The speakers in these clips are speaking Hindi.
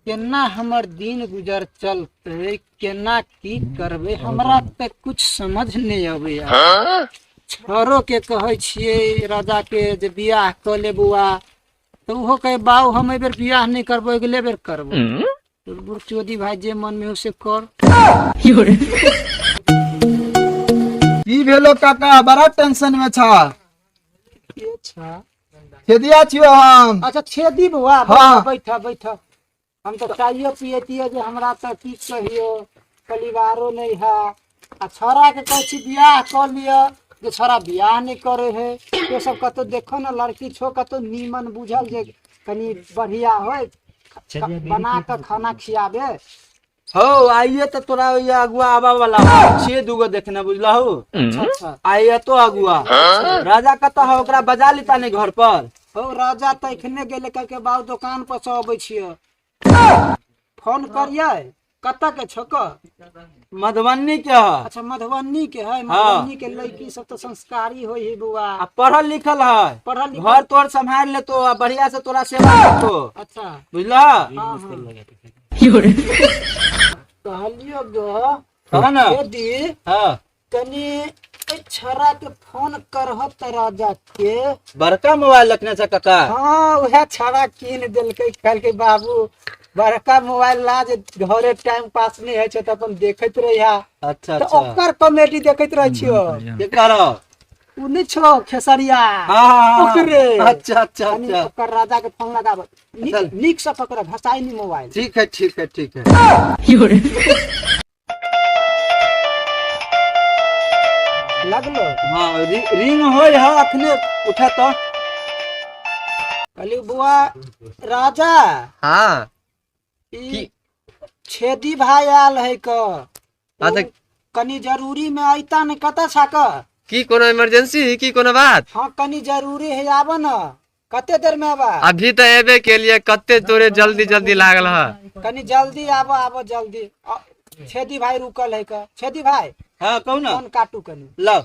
केना हमर दिन गुजर चलते, केना की करबे, हमरा पे कुछ समझ नहीं आवे यार। छोरो के कहे छिए राजा के जे बियाह क ले बुआ, तो वो कहे बाऊ हम एबेर बियाह नहीं करबो, अगले बेर करबो। तो बुरचोदी भाई जे मन में उसे कर। की भेलो काका, बड़ा टेंशन में छा? अच्छा खेदिया छियो हम। अच्छा छेदी बुआ, हाँ। बैठा बैठा। हम तो चाहिए पियतिए जे हमरा तो की कहियो, परिवारो नहीं है। आ छोरा के कह छी बियाह कर लिया, जे छोरा बियाह नहीं करे है। ये सब कतो देखो ना, लड़की छो कतो नीमन बुझल जे कनी बढ़िया होय, बना के खाना खियाबे। हो आइए तो तोरा ये अगुआ आवा वाला छे दूगो देखने बुझलहु। अच्छा अच्छा। आइए तो अगुआ राजा कता है, ओकरा बजा लिता नहीं घर पर। हो राजा तो एखने गेले करके बाऊ दुकान पर से अबै छिए। फोन करिए, कत के छक? मधुबनी के है। अच्छा मधुबनी के है। मधुबनी के लड़की सब तो संस्कारी होई है बुआ, आ पढ़ल लिखल है। पढ़ल लिखल। घर तोर संभाल ले तो आ बढ़िया से तोरा सेवा करतो। अच्छा बुझला? हाँ, हाँ। कहलियो गो कहा ना? दीदी हाँ तनी ए छरा के फोन करहत राजा के। बड़का मोबाइल रखने से कका। हाँ वह छरा कीन देलकै, कहलकै बाबू बड़का मोबाइल ला जे घरे टाइम पास नहीं है तो अपन देखत रहिया। अच्छा तो अच्छा। ओकर कॉमेडी देखत रह छियो। केकरा? उ नहीं छो खेसरिया। हाँ हाँ ओकरे। अच्छा अच्छा तनी अच्छा। ओकर राजा के फोन लगाब। चल। नीक से पकड़, घसाई नहीं मोबाइल। ठीक है ठीक है ठीक है। लगलो हाँ रिंग हो अखने उठा तो। कहली बुआ राजा हाँ ई छेदी भाई आल है क। अच्छा। कनी जरूरी में आइता न कत छाक? की कोनो इमरजेंसी की कोनो बात? हाँ कनी जरूरी है, आब न। कते देर में आबा? अभी तो एबे के लिए कत्ते तोरे जल्दी जल्दी लागल है। कनी जल्दी आबो, आबो जल्दी। छेदी भाई रुकल है क। छेदी भाई हाँ कहू ना। फोन काटू कनी। लो।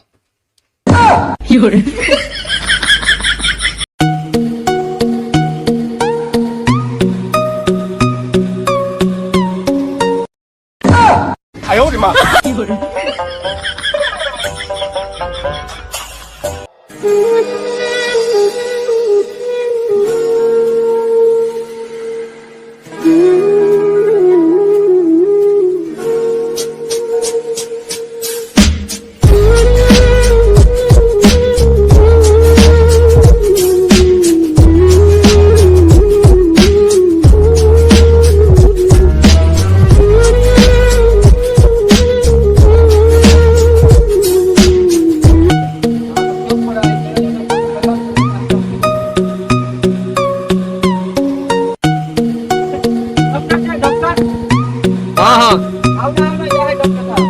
हाँ हाँ आओ ना, आओ ना, ये है डॉक्टर साहब।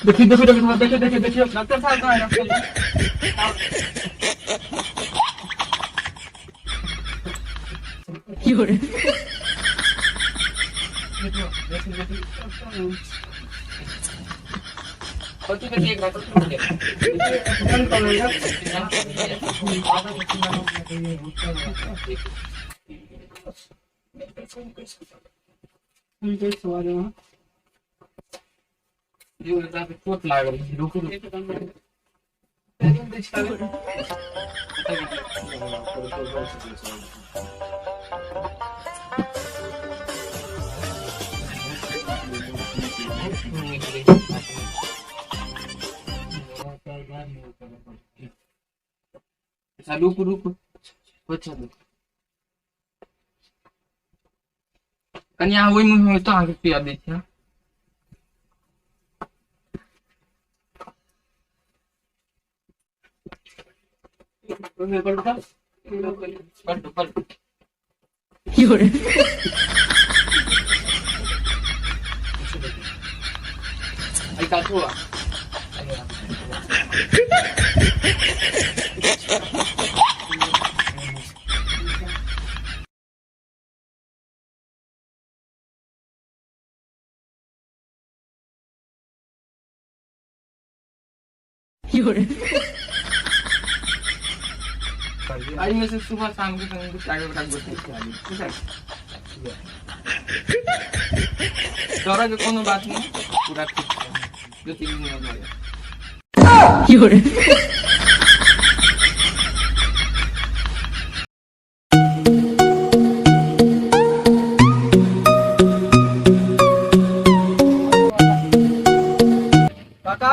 देखिए देखिए देखिए देखिए देखिए देखिए डॉक्टर साहब कहाँ है? डॉक्टर साहब। रुक रुक कन्या वही मुंह में तो आगे पिया देखिए। Ay, आई में से सुबह शाम के समय कुछ आगे बढ़ा बोलते हैं। डरा के कोनो बात नहीं, पूरा ठीक है। जो 3 दिन हो जाएगा। काका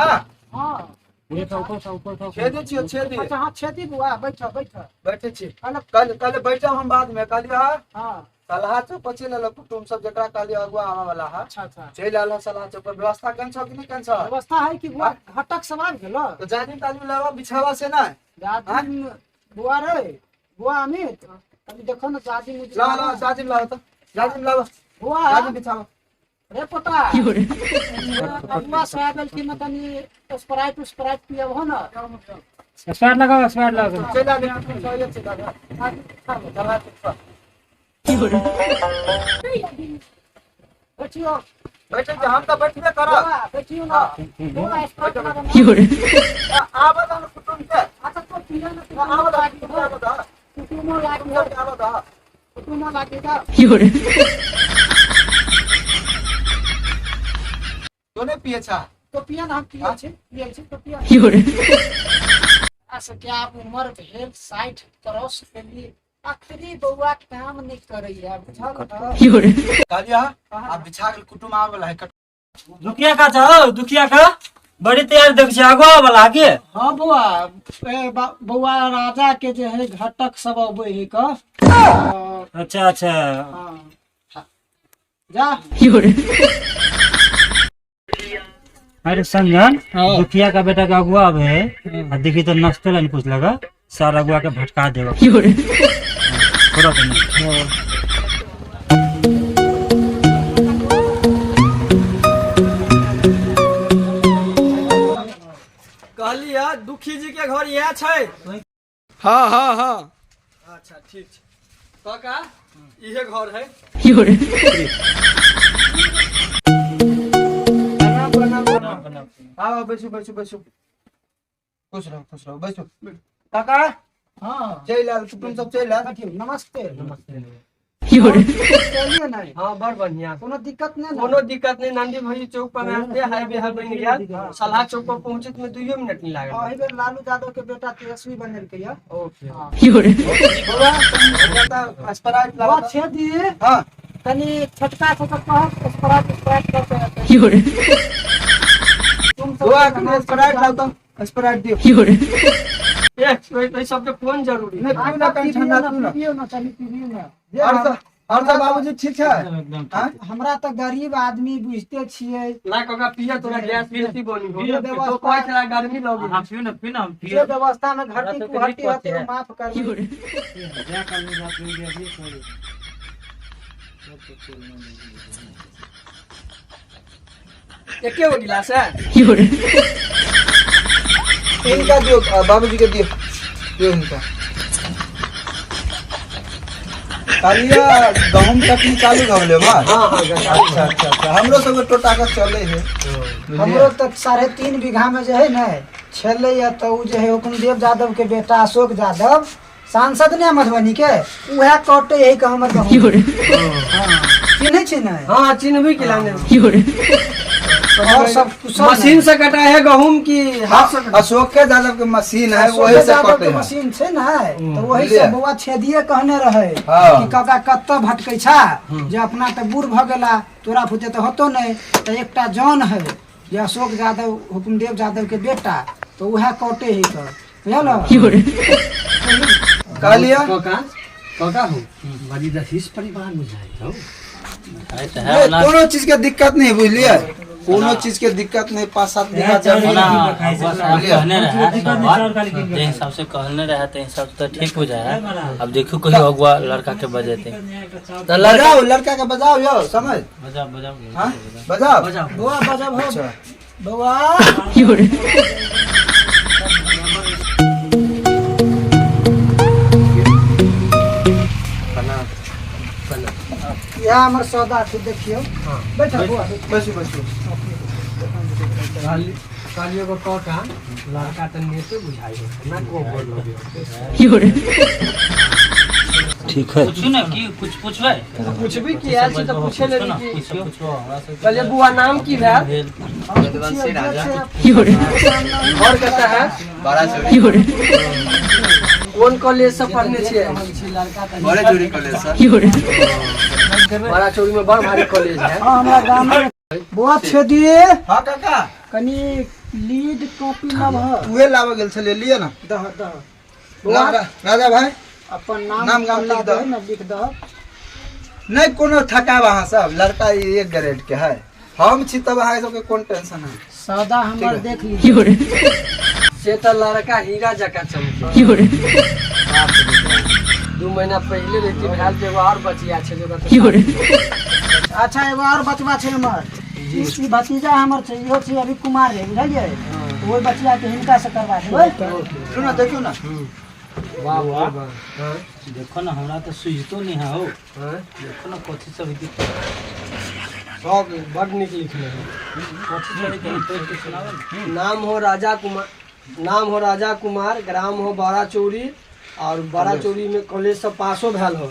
हाँ ये तो छेदी छियो छेदी अच्छा हाँ छेदी बुआ बैठ बैठ बैठे छी कल कल बैठा हम बाद में कहलियो हाँ सलाह चौक पछी ले कुटुम सब जकरा कहलियो अगुआ आवा वाला है अच्छा अच्छा चल आलो सलाह चौक पर व्यवस्था केन छ कि नहीं केन छ व्यवस्था है कि बुआ घटक समाज गेलो तो जादी ताली लावा बिछावा से ना जादी बुआ रे बुआ अमित अभी देखो ना जादी मुझे ला ला जादी लावा तो जादी लावा बुआ जादी बिछावा रे पता अगुआ साहब की मतनी स्प्राइट पिया हो ना स्पैड लगाओ स्पैड लगाओ चल आ ले चला बैठियो बैठे हम तो बैठबे करा बैठियो ना बुआ स्प्राइट लगा आवा तो कुटुम के अच्छा तो पिया ना आवा तो कुटुमो लागी आवा तो कुटुमो लागी का तोने पिए छा तो पिया ना हम पिए छे तो पिया अच्छा क्या आप उम्र भेल 60 क्रॉस के लिए आखिरी बउआ काम नहीं करैया बुझल कहलिया अब बिछा के कुटुम आवे वाला है दुखिया का चाहो दुखिया का बड़ी तैयार देख छी आगवा वाला के हाँ बुआ बउआ राजा के जे है घटक सब अबै है का अच्छा अच्छा हाँ जा अरे संजन दुखिया का बेटा का अगुआ अब है देखी तो नस्ते लाइन कुछ लगा सारा अगुआ के भटका देगा थोड़ा तो नहीं कहलिया दुखी जी के घर यह छै हाँ हाँ हाँ अच्छा ठीक छै काका इहे घर है आओ बैसो बैसो बैसो खुश रहो बैसो काका हाँ चल आल कुटुम सब चल आल बैठियो नमस्ते चलिए ना हां बड़ बढ़िया कोनो दिक्कत नहीं कोनो दिक्कत नहीं नंदी भाई चौक पर रहते हाईवे है बन गया सलाह चौक पर पहुंचे में 2 मिनट नहीं लागल हां इधर लालू यादव के बेटा तेजस्वी बनल के या ओके हाँ बाबा स्प्राइट बुआ लावा छे दिए हां तनी छोटका कह स्प्राइट करके तुम बुआ के स्प्राइट लाओ तो स्प्राइट दियो ये सब के फोन जरूरी नहीं पीऊ ना कहीं ठंडा पियो ना चली पियो ना और सब बाबूजी ठीक है हां हमरा तो गरीब आदमी बुझते छिए ला कका पिया तोरा गैस बेसी बनी हो ये तो व्यवस्था- कोई चला गर्मी लगी हां पियो ना पियो ना ये व्यवस्था में घाटी कुहटी है तो माफ कर दो। क्या करने बात नहीं अभी एके गो गिलास है इनका दियो बाबूजी के दियो इनका कालिया गहूम कटनी चालू भले मार हां हां अच्छा अच्छा अच्छा हमरो सब टोटा का चले है हमरो तक 3.5 बीघा में जो है ना छले या तो उ जो है हुकुमदेव यादव के बेटा अशोक यादव सांसद ने मधुबनी के उहे कटे है के हमर गहूम चिन्ह छी ना हां चिन्ह भी खिलाने और सब कुशल मशीन से कटा है गहूम की हाथ से अशोक के यादव के मशीन है वही से कटे है मशीन छे ना तो वही से बउआ छेदिए कहने रहे हाँ। कि काका कत्ता भटकै छा जे अपना त बूढ़ भ गेला तोरा फुते तो होतो नहीं तो एकटा जॉन है जे अशोक यादव हुकुमदेव यादव के बेटा तो उहे कटे है तो बुझल कालिया काका हो बड़ी रहीस परिवार में जाए हो कोनो चीज के दिक्कत नहीं बुझलिए कोनो चीज के दिक्कत नहीं 5-7 बीघा जमीन जे हिसाब से कहने रहा ते हिसाब से तो ठीक हो जाए अब देखो कोई अगुआ लड़का के बजेते तो लगाओ लड़का के बजाओ यो समझ बजा बजा हां बजाओ बुआ बजब हो अच्छा बउआ या हमर सौदा के देखियो बैठो बुआ बसो बसो कालियो को का लड़का तो नेते बुझाई ना को बोल ठीक है पूछू ना कि कुछ पूछबै कुछ भी किया छी तो पूछे ले ना कि पूछो हमरा से कहले बुआ नाम की भेल और कहता है कौन कॉलेज से पढ़ने छिए बड़े चोरी कॉलेज सर बड़ा चौरी में बड़ भारी कॉलेज है हाँ हमरा गांव में बुआ छेदिए हाँ काका कनी लीड कॉपी लब है उहे लावे गेल छले लिए ना दह बुआ राजा भाई अपन नाम नाम गाम लिख दो। ना लिख दह नहीं कोनो थका वहाँ सब लड़का एक ग्रेड के है हम छी तब अहाँ सबके कोन टेंशन है सौदा हमर देख लीजिए से तो लड़का हीरा जका चमके 2 महीना पहले रहती भेल तो एगो और बचिया छै जो अच्छा एगो और बचवा छै हमर ई भतीजा हमर छै इहो छै अभी कुमार है बुझलिए ओइ बचिया के हिनका से करवा देबै सुनो देखियो ना वाह वाह देखो ना हमरा तो सुझतो नहीं है हो देखो ना कथि सब सब बड़ निक लिखले हैं नाम हो राजा कुमार ग्राम हो बड़ा चौरी और बड़ा चौरी में कॉलेज से पासो भेल हो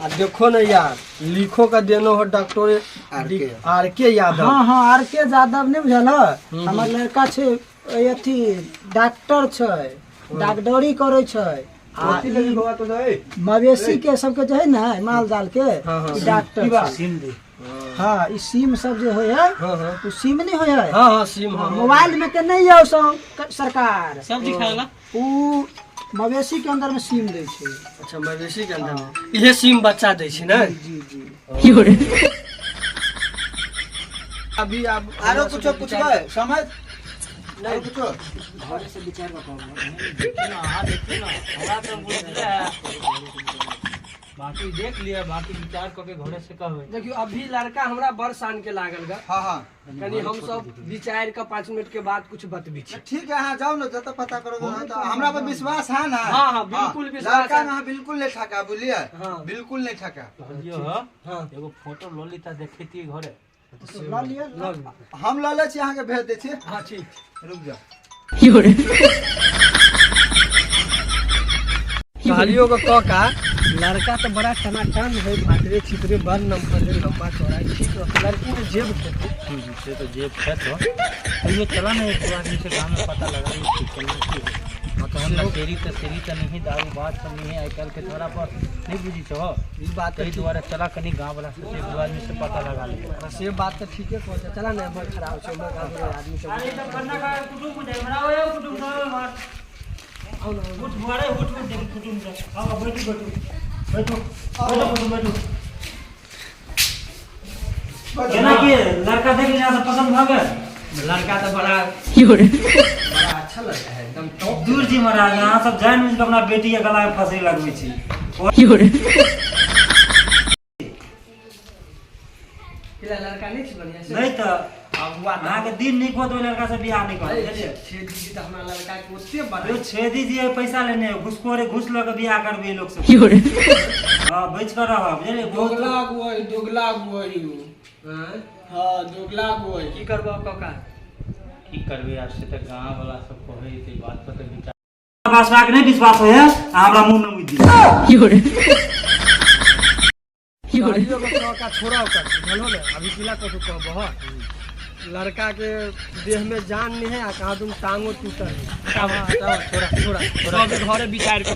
आ देखो ना यार लिखो का देनो हो डॉक्टर आर के यादव हाँ हाँ आर के यादव नहीं बुझल है हमर लड़का छै अथी डॉक्टर छै डॉक्टरी करे छै आ मवेशी के सबके जो है ना माल जाल के ई डॉक्टर सिम दे हाँ ई सीम सब जो होय है उ सीम नहीं होय है हाँ सिम हाँ मोबाइल में के नहीं है सब सरकार सब दिखाएगा उ मवेशी के अंदर में सीम दे छै अच्छा मवेशी के अंदर इहे सिम बच्चा दै छै ना जी जी अभी आप आरो कुछो पूछबै समझ नहीं कुछो घरे से विचार बताओ बाकी देख लिया बाकी विचार करके घरे से कहबे देखियो अभी लड़का हमरा बड़ शान के लागल गा हाँ हाँ कनी हम सब विचार का 5 मिनट के बाद कुछ बतबी छी ठीक है हाँ जाओ ना जब पता करोगे ना तो हमरा पर विश्वास है ना हाँ, हाँ, बिल्कुल विश्वास लड़का है। ना बिल्कुल नहीं ठका बुझलिए हाँ। बिल्कुल नहीं ठका कहलियो हाँ एगो फोटो लो लीता देखैती घरे ला लिया हम लऽ लै छी अहाँके भेज दै छी हाँ ठीक रुक जाओ कहलियो को का लड़का तो बड़ा टनाटन है फाटरे छितरे बड़ नंबर है लंबा चौड़ा ठीक है लड़की में जेब खेती से तो जेब है तो ये चला ना एक आदमी से गांव में पता लगा कि चलना की मतलब हम तेरी तो नहीं दारू बात सब नहीं है आजकल के थोड़ा पर नहीं बुझी छो ई बात कहीं दोबारा चला कहीं गांव वाला से एक दो आदमी से पता लगा ले से बात तो ठीक है पहुंचा चला ना बड़ खराब छै मैं गांव के आदमी सब केना कि लड़का देख लिया से पसंद भ गेल लड़का तो बड़ा अच्छा लड़का है एकदम टॉप दूर जी महाराज अहाँ सब जान बुझ के अपना बेटी के गला में फंसरी लगबै छी लड़का नहीं छै बढ़िया से नहीं तो अहाँ के दिन नहीं खोत ओइ लड़का से बियाह नहीं कर बुझलिए छे दीदी तो हमरा लड़का के ओते बड़ा यो छेदी जी पैसा लेने घुसखोरे घुस ल के बियाह करबे लोग सब हां बच कर रहा बुझलिए दोगला गुआई हां दोगला गुआई की करबो काका की करबे आज से तो गांव वाला सब कहे थे बात पर तो विचार भाषा के नहीं विश्वास होय हमरा मुंह में बुद्धि का छोड़ा कर चलो ना अभी किला को कहबो लड़का के देह में जान नहीं है कहाँ तुम टांगो टूटल है छोड़ा घरे विचार के